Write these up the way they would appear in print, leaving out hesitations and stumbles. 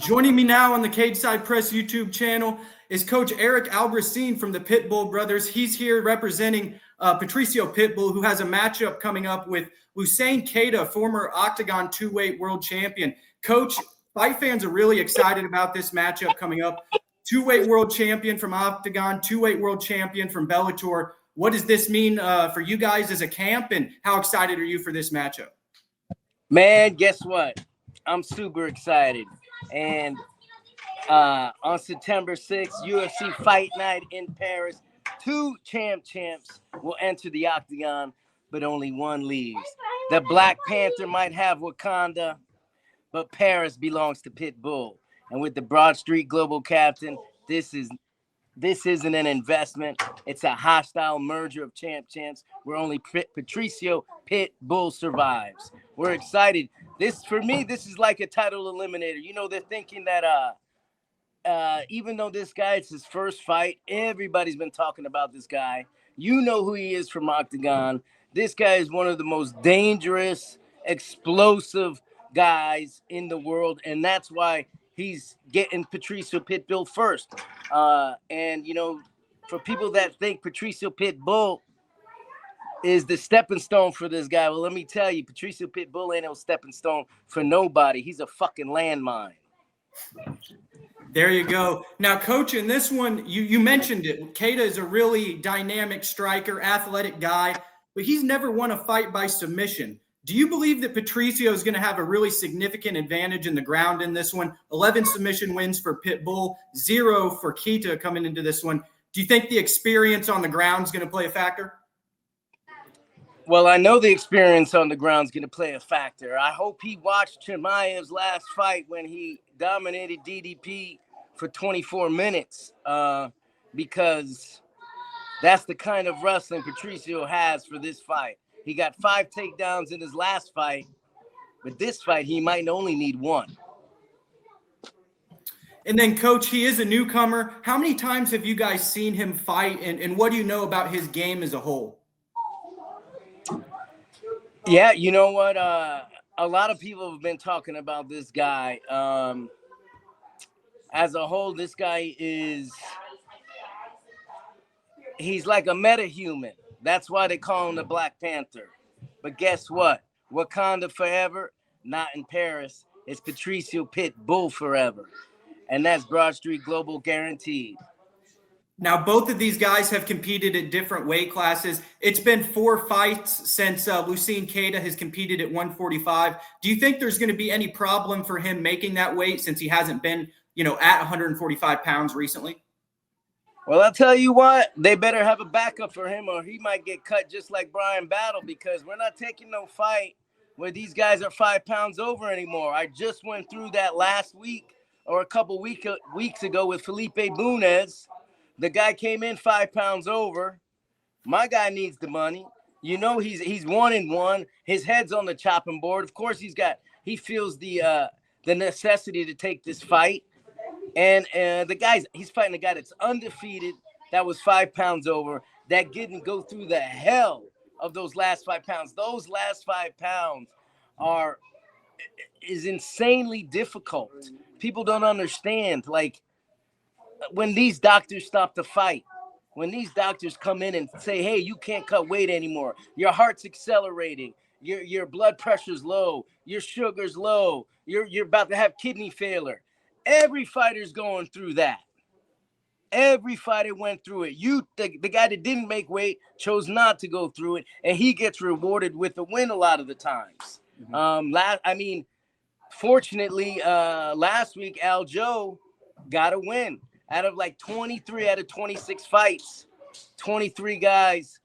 Joining me now on the Cage Side Press YouTube channel is Coach Eric Albracin from the Pitbull brothers. He's here representing Patricio Pitbull, who has a matchup coming up with Losene Keita, former Octagon two-weight world champion. Coach, fight fans are really excited about this matchup coming up. Two-weight world champion from Octagon, two-weight world champion from Bellator. What does this mean for you guys as a camp, and how excited are you for this matchup? Man, guess what? I'm super excited. And on September 6th, UFC Fight Night in Paris, two champs will enter the Octagon, but only one leaves. The Black Panther might have Wakanda, but Paris belongs to Pitbull. And with the Broad Street Global Captain, this isn't an investment. It's a hostile merger of champs where only Patricio Pitbull survives. We're excited. For me, this is like a title eliminator. You know, they're thinking that even though this guy, it's his first fight, everybody's been talking about this guy. You know who he is from Octagon. This guy is one of the most dangerous, explosive guys in the world, and that's why he's getting Patricio Pitbull first. And, you know, for people that think Patricio Pitbull is the stepping stone for this guy, well, let me tell you, Patricio Pitbull ain't no stepping stone for nobody. He's a fucking landmine. There you go. Now, Coach, in this one, you mentioned it. Keita is a really dynamic striker, athletic guy, but he's never won a fight by submission. Do you believe that Patricio is going to have a really significant advantage in the ground in this one? 11 submission wins for Pitbull, 0 for Keita coming into this one. Do you think the experience on the ground is going to play a factor? Well, I know the experience on the ground is going to play a factor. I hope he watched Chimaev's last fight when he dominated DDP for 24 minutes because that's the kind of wrestling Patricio has for this fight. He got 5 takedowns in his last fight, but this fight, he might only need 1. And then, Coach, he is a newcomer. How many times have you guys seen him fight, and what do you know about his game as a whole? Yeah, you know what? A lot of people have been talking about this guy. As a whole, this guy he's like a metahuman. That's why they call him the Black Panther. But guess what? Wakanda forever, not in Paris. It's Patricio Pitbull forever. And that's Broad Street Global guaranteed. Now, both of these guys have competed at different weight classes. It's been 4 fights since Losene Keita has competed at 145. Do you think there's going to be any problem for him making that weight since he hasn't been, at 145 pounds recently? Well, I'll tell you what, they better have a backup for him or he might get cut just like Brian Battle, because we're not taking no fight where these guys are 5 pounds over anymore. I just went through that last week or a couple weeks ago with Felipe Bunez. The guy came in 5 pounds over. My guy needs the money. You know, he's 1-1. His head's on the chopping board. Of course, he feels the necessity to take this fight. And he's fighting a guy that's undefeated, that was 5 pounds over, that didn't go through the hell of those last 5 pounds. Those last 5 pounds is insanely difficult. People don't understand. Like, when these doctors stop the fight, when these doctors come in and say, hey, you can't cut weight anymore, your heart's accelerating, your blood pressure's low, your sugar's low, you're about to have kidney failure. Every fighter's going through that. Every fighter went through it. The guy that didn't make weight chose not to go through it, and he gets rewarded with a win a lot of the times. Fortunately, last week, Aljo got a win. Out of like 23 out of 26 fights, 23 guys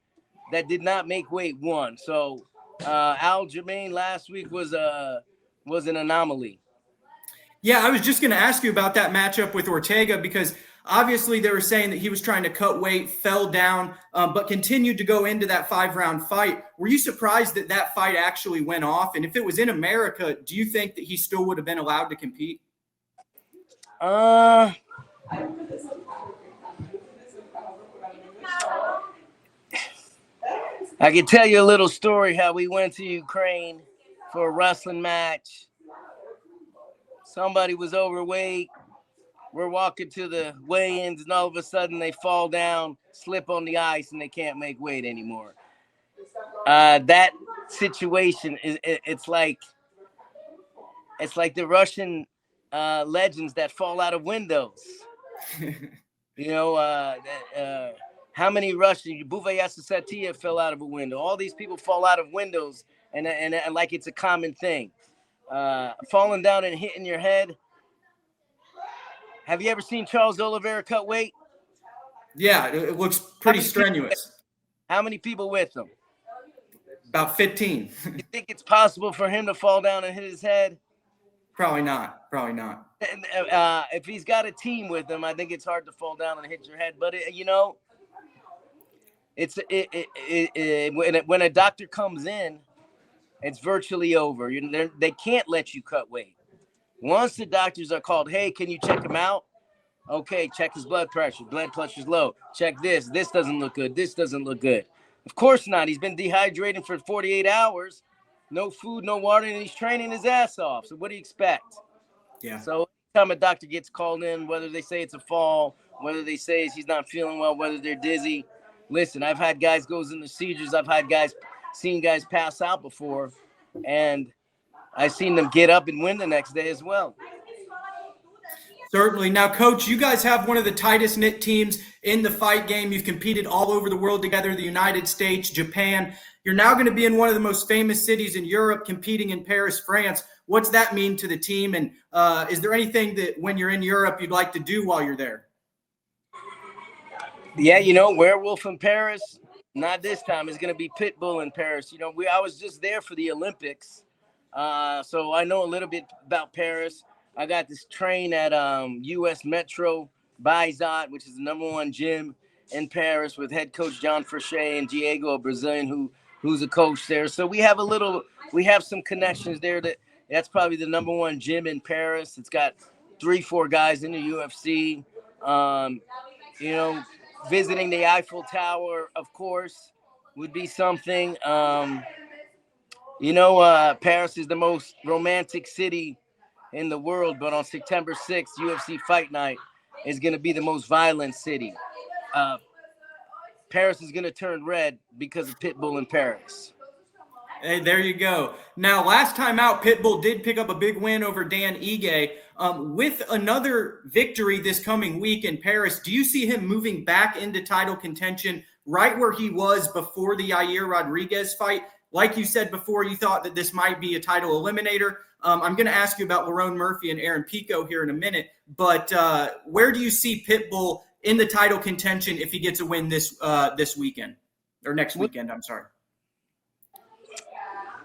that did not make weight won. So Aljamain last week was an anomaly. Yeah, I was just going to ask you about that matchup with Ortega, because obviously they were saying that he was trying to cut weight, fell down, but continued to go into that 5-round fight. Were you surprised that that fight actually went off? And if it was in America, do you think that he still would have been allowed to compete? I can tell you a little story how we went to Ukraine for a wrestling match. somebody was overweight. We're walking to the weigh-ins, and all of a sudden they fall down, slip on the ice, and they can't make weight anymore. That situation it's like the Russian legends that fall out of windows. You know, how many Russians? Ketia fell out of a window. All these people fall out of windows, and like it's a common thing. Falling down and hitting your head. Have you ever seen Charles Oliveira cut weight? Yeah, it looks pretty strenuous. How many people with him? About 15. You think it's possible for him to fall down and hit his head? Probably not. Probably not. And, if he's got a team with him, I think it's hard to fall down and hit your head. But you know, when a doctor comes in, it's virtually over. They can't let you cut weight. Once the doctors are called, hey, can you check him out? Okay, check his blood pressure. Blood pressure's low. Check this. This doesn't look good. This doesn't look good. Of course not. He's been dehydrating for 48 hours. No food, no water, and he's training his ass off. So what do you expect? Yeah. So anytime a doctor gets called in, whether they say it's a fall, whether they say he's not feeling well, whether they're dizzy. Listen, I've had guys go into seizures. I've had seen guys pass out before, and I've seen them get up and win the next day as well. Certainly. Now, Coach, you guys have one of the tightest knit teams in the fight game. You've competed all over the world together, the United States, Japan. You're now going to be in one of the most famous cities in Europe, competing in Paris, France. What's that mean to the team? And is there anything that when you're in Europe you'd like to do while you're there? Yeah, you know, Werewolf in Paris, not this time. It's going to be Pitbull in Paris. You know, I was just there for the Olympics, so I know a little bit about Paris. I got this train at US Metro Bizot, which is the #1 gym in Paris with head coach John Frichet and Diego, a Brazilian who's a coach there. So we have some connections there. That's probably the #1 gym in Paris. It's got 3-4 guys in the UFC. You know, visiting the Eiffel Tower, of course, would be something. You know, Paris is the most romantic city in the world, but on September 6th, UFC Fight Night is going to be the most violent city. Paris is going to turn red because of Pitbull in Paris. Hey, there you go. Now, last time out, Pitbull did pick up a big win over Dan Ige. With another victory this coming week in Paris, do you see him moving back into title contention right where he was before the Yair Rodriguez fight? Like you said before, you thought that this might be a title eliminator. I'm going to ask you about Lerone Murphy and Aaron Pico here in a minute, but where do you see Pitbull in the title contention if he gets a win this weekend or next weekend? I'm sorry.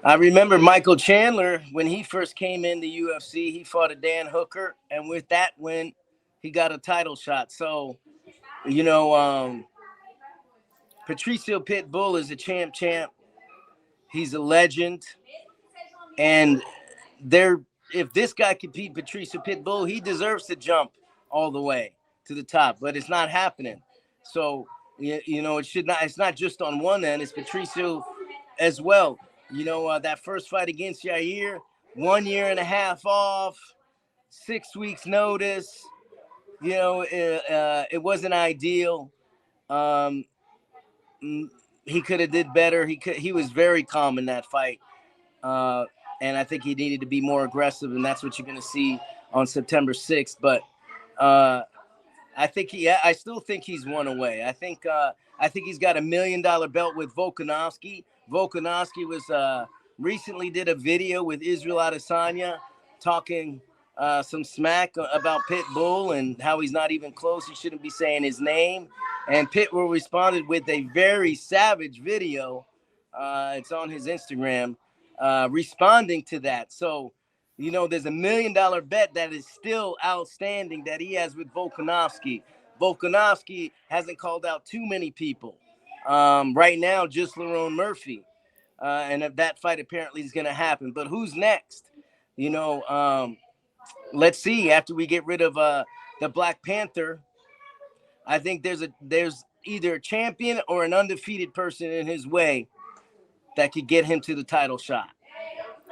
I remember Michael Chandler when he first came in the UFC. He fought a Dan Hooker, and with that win, he got a title shot. So, you know, Patricio Pitbull is a champ. He's a legend, and if this guy could beat Patricio Pitbull, he deserves to jump all the way to the top, but it's not happening. So, you know, it's not just on one end, it's Patricio as well. You know, that first fight against Yair, 1.5 years off, 6 weeks notice, you know, it wasn't ideal. He could have did better. He was very calm in that fight. And I think he needed to be more aggressive, and that's what you're going to see on September 6th. But I still think he's one away. I think he's got $1 million belt with Volkanovski. Volkanovski was recently did a video with Israel Adesanya talking some smack about Pitbull and how he's not even close. He shouldn't be saying his name. And Pitbull responded with a very savage video. It's on his Instagram. Responding to that. So, you know, there's $1 million bet that is still outstanding that he has with Volkanovski. Volkanovski hasn't called out too many people. Right now, just Lerone Murphy. And if that fight apparently is going to happen. But who's next? You know, let's see. After we get rid of the Black Panther, I think there's either a champion or an undefeated person in his way that could get him to the title shot.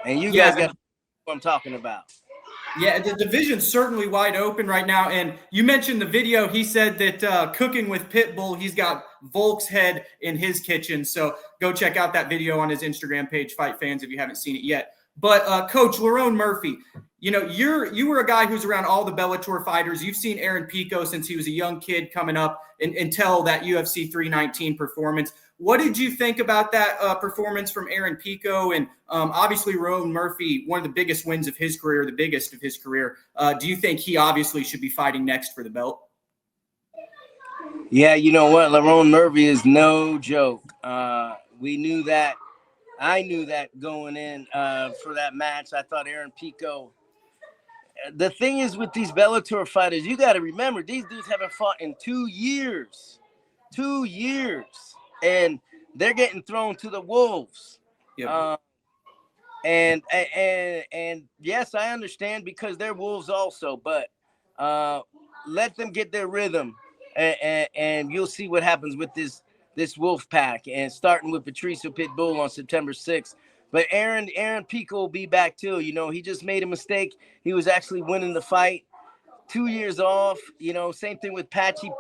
And you guys got what I'm talking about. Yeah, the division's certainly wide open right now. And you mentioned the video. He said that cooking with Pitbull, he's got Volk's head in his kitchen. So go check out that video on his Instagram page, Fight Fans, if you haven't seen it yet. But Coach Lerone Murphy, you know, you were a guy who's around all the Bellator fighters. You've seen Aaron Pico since he was a young kid coming up until that UFC 319 performance. What did you think about that performance from Aaron Pico? And obviously, Lerone Murphy, one of the biggest wins of his career, the biggest of his career. Do you think he obviously should be fighting next for the belt? Yeah, you know what? Lerone Murphy is no joke. We knew that. I knew that going in for that match. I thought Aaron Pico. The thing is with these Bellator fighters, you got to remember, these dudes haven't fought in 2 years. 2 years. And they're getting thrown to the wolves. Yep. And yes, I understand because they're wolves also, but let them get their rhythm, and you'll see what happens with this wolf pack, and starting with Patricio Pitbull on September 6th. But Aaron Pico will be back too. You know, he just made a mistake. He was actually winning the fight. 2 years off. You know, same thing with Patchy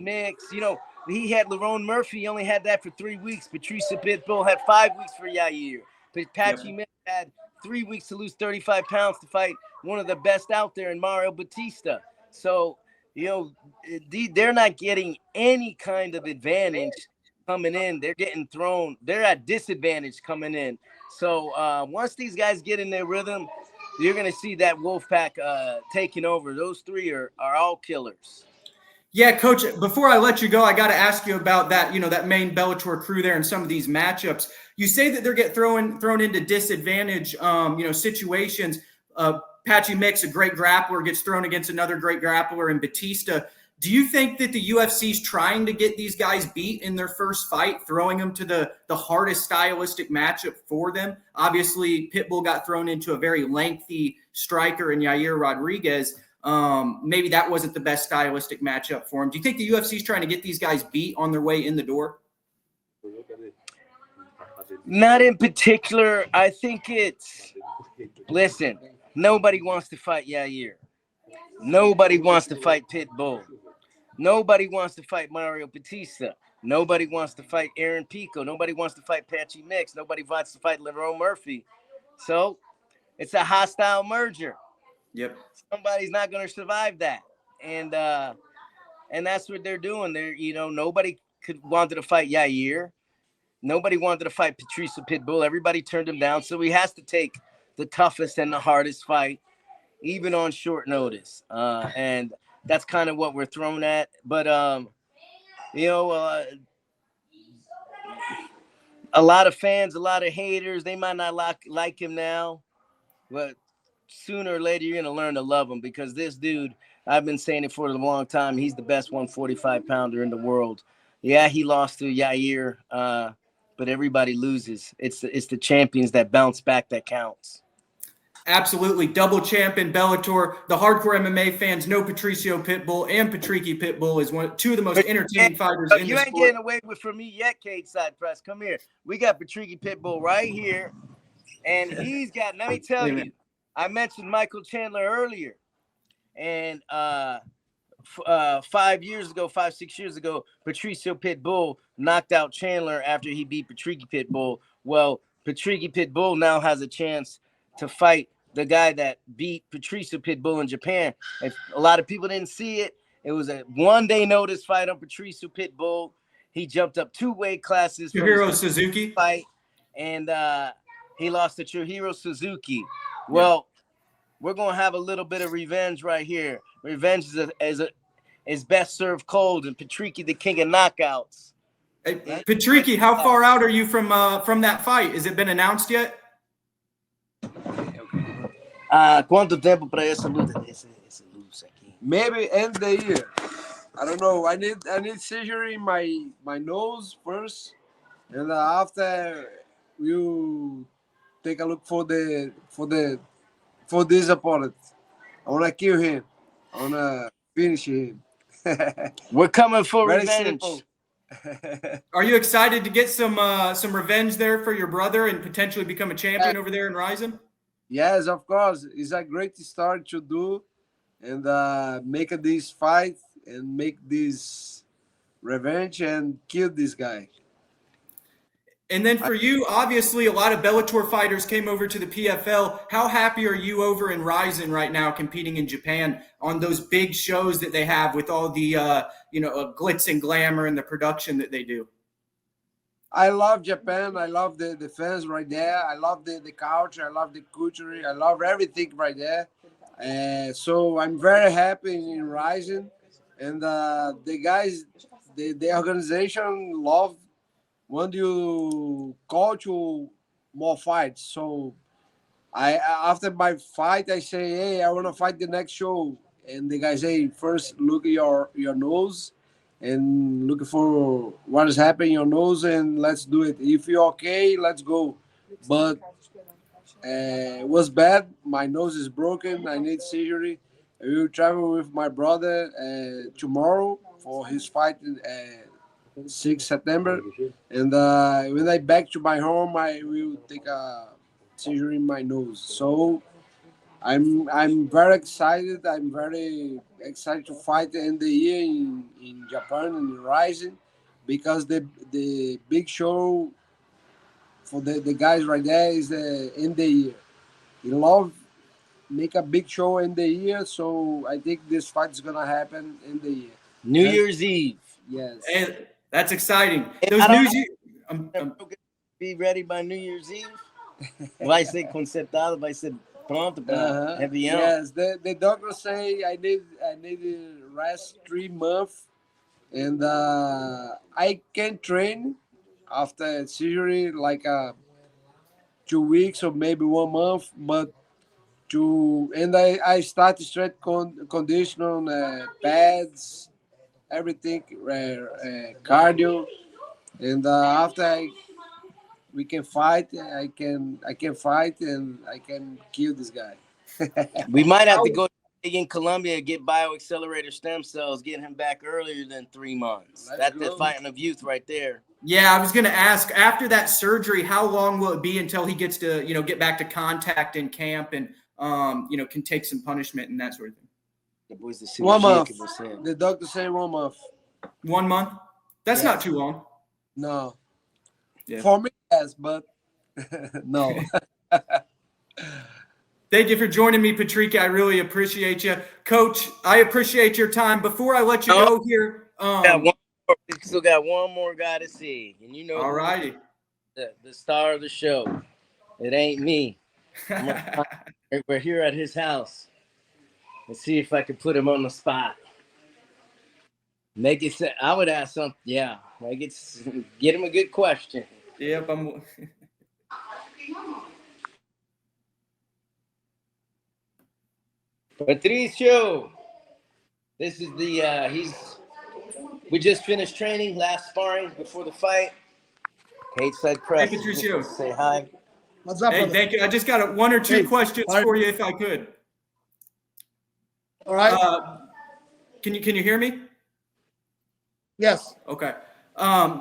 Mix. You know, he had Lerone Murphy. He only had that for 3 weeks. Patricio Pitbull had 5 weeks for Yair. But Patchy Mix had 3 weeks to lose 35 pounds to fight one of the best out there in Mario Batista. So, you know, they're not getting any kind of advantage coming in. They're getting thrown. They're at disadvantage coming in. So once these guys get in their rhythm, you're going to see that Wolfpack taking over. Those three are all killers. Yeah, Coach, before I let you go, I got to ask you about that, you know, that main Bellator crew there and some of these matchups. You say that they're getting thrown into disadvantage, you know, situations. Patchy Mix, a great grappler, gets thrown against another great grappler in Batista. Do you think that the UFC's trying to get these guys beat in their first fight, throwing them to the hardest stylistic matchup for them? Obviously, Pitbull got thrown into a very lengthy striker in Yair Rodriguez. Maybe that wasn't the best stylistic matchup for him. Do you think the UFC's trying to get these guys beat on their way in the door? Not in particular. I think it's, listen, nobody wants to fight Yair. Nobody wants to fight Pitbull. Nobody wants to fight Mario Batista. Nobody wants to fight Aaron Pico. Nobody wants to fight Patchy Mix. Nobody wants to fight Lerone Murphy. So it's a hostile merger. Yep. Somebody's not going to survive that. And that's what they're doing. They're, you know, nobody wanted to fight Yair. Nobody wanted to fight Patricio Pitbull. Everybody turned him down. So he has to take the toughest and the hardest fight, even on short notice. And that's kind of what we're thrown at. But, you know, a lot of fans, a lot of haters, they might not like him now. But sooner or later, you're going to learn to love him, because this dude, I've been saying it for a long time, he's the best 145-pounder in the world. Yeah, he lost to Yair, but everybody loses. It's the champions that bounce back that counts. Absolutely. Double champ in Bellator. The hardcore MMA fans know Patricio Pitbull and Patricky Pitbull is two of the most entertaining fighters in the sport. You ain't getting away from me yet, Cage Side Press. Come here. We got Patricky Pitbull right here. And he's got, let me tell you, I mentioned Michael Chandler earlier. And 5 years ago, 6 years ago, Patricio Pitbull knocked out Chandler after he beat Patricky Pitbull. Well, Patricky Pitbull now has a chance to fight the guy that beat Patricio Pitbull in Japan. If a lot of people didn't see it, it was a one-day notice fight on Patricio Pitbull. He jumped up 2 weight classes. Chihiro Suzuki fight, and he lost to Chihiro Suzuki. Well, we're gonna have a little bit of revenge right here. Revenge is best served cold, and Patricky, the king of knockouts. Hey, Patricky, how far out are you from that fight? Has it been announced yet? ¿Cuánto tiempo para esa luz aquí? Maybe end the year. I don't know. I need surgery in my nose first, and after you take a look for this opponent. I wanna kill him. I wanna finish him. We're coming for Very revenge. Are you excited to get some revenge there for your brother and potentially become a champion over there in Rizin? Yes, of course. It's a great start to do and make this fight and make this revenge and kill this guy. And then for you, obviously, a lot of Bellator fighters came over to the PFL. How happy are you over in Rizin right now, competing in Japan on those big shows that they have with all the glitz and glamour and the production that they do? I love Japan. I love the fans right there. I love the culture. I love the culture. I love everything right there. So I'm very happy in Rizin. And the guys, the organization love when you call to more fights. So I after my fight, I say, hey, I want to fight the next show. And the guy say, first look at your nose and look for what is happening in your nose and let's do it. If you're okay, let's go. But it was bad. My nose is broken. I need surgery. I will travel with my brother tomorrow for his fight in 6 September. And when I back to my home, I will take a surgery in my nose. So I'm very excited. I'm very excited to fight in the year in Japan and in Rizin because the big show for the guys right there is in the year. He love make a big show in the year, so I think this fight is gonna happen in the year. New Year's Eve. Yes. Hey, that's exciting. And Those I don't news. be ready by New Year's Eve. Vai ser concertado, vai ser pronto para avião. Yes, the doctor say I need to rest 3 months, and I can train after surgery like 2 weeks or maybe 1 month, but I start straight condition pads, everything, cardio, and after we can fight. I can fight and I can kill this guy. We might have to go in Colombia, get bioaccelerator stem cells, get him back earlier than 3 months. That's the fighting of youth right there. Yeah, I was going to ask, after that surgery, how long will it be until he gets to, get back to contact in camp and, can take some punishment and that sort of thing? 1 month. The doctor said 1 month. 1 month? That's not too long. No. Yeah. For me, yes, but no. Thank you for joining me, Patricky. I really appreciate you. Coach, I appreciate your time. Before I let you go here. We still got one more guy to see. And all righty. The star of the show. It ain't me. We're here at his house. Let's see if I can put him on the spot. Make it say, I would ask something. Yeah. Get him a good question. Yep, Patricio, this is we just finished training, last sparring before the fight. Stateside Press. Hey, Patricio. Say hi. What's up, hey, brother? thank you. I just got 1 or 2 questions for you, if I could. All right. Can you hear me? Yes. Okay.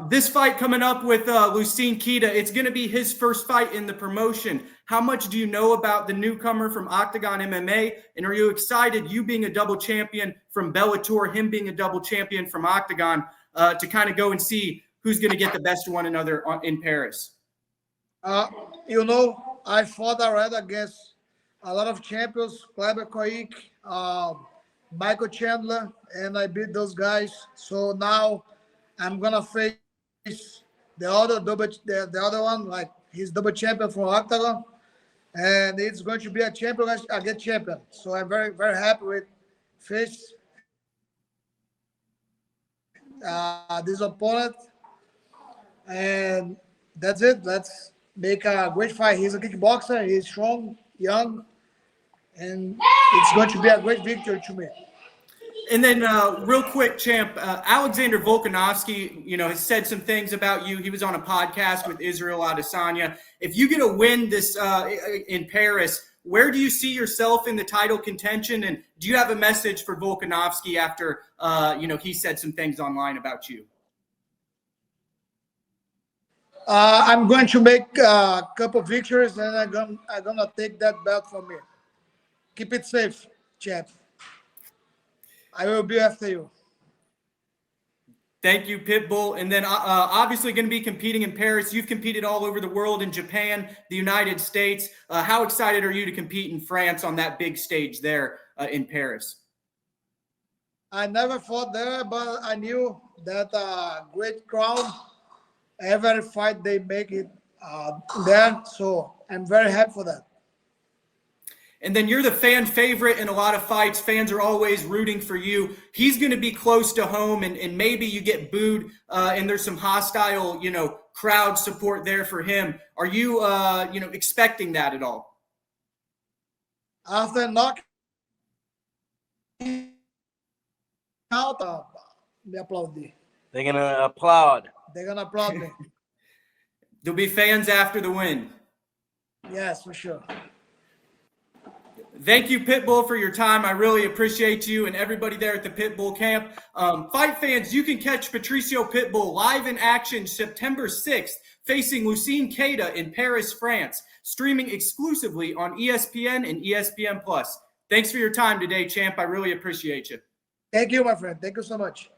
This fight coming up with Losene Keita, it's going to be his first fight in the promotion. How much do you know about the newcomer from Octagon MMA? And are you excited, you being a double champion from Bellator, him being a double champion from Octagon, to kind of go and see who's going to get the best of one another in Paris? I fought already against a lot of champions, Kleber Koik, Michael Chandler, and I beat those guys. So now I'm gonna face the other one, like he's double champion from Octagon, and it's going to be a champion against champion. So I'm very, very happy with face this opponent, and that's it. Let's make a great fight. He's a kickboxer. He's strong, young, and it's going to be a great victory to me. And then real quick, champ, Alexander Volkanovski, has said some things about you. He was on a podcast with Israel Adesanya. If you get a win this in Paris, where do you see yourself in the title contention? And do you have a message for Volkanovski after, he said some things online about you? I'm going to make a couple victories, and I'm gonna take that belt from me. Keep it safe, champ. I will be after you. Thank you, Pitbull. And then obviously going to be competing in Paris. You've competed all over the world, in Japan, the United States. How excited are you to compete in France on that big stage there in Paris? I never fought there, but I knew that great crowd. Every fight they make it there, so I'm very happy for that. And then you're the fan favorite in a lot of fights. Fans are always rooting for you. He's going to be close to home, and maybe you get booed, and there's some hostile, crowd support there for him. Are you, expecting that at all? After knocking out, me applaudi. They're gonna applaud. They're gonna applaud me. There'll be fans after the win. Yes, for sure. Thank you, Pitbull, for your time. I really appreciate you and everybody there at the Pitbull camp. Fight fans, you can catch Patricio Pitbull live in action September 6th, facing Losene Keita in Paris, France, streaming exclusively on ESPN and ESPN+. Thanks for your time today, champ. I really appreciate you. Thank you, my friend. Thank you so much.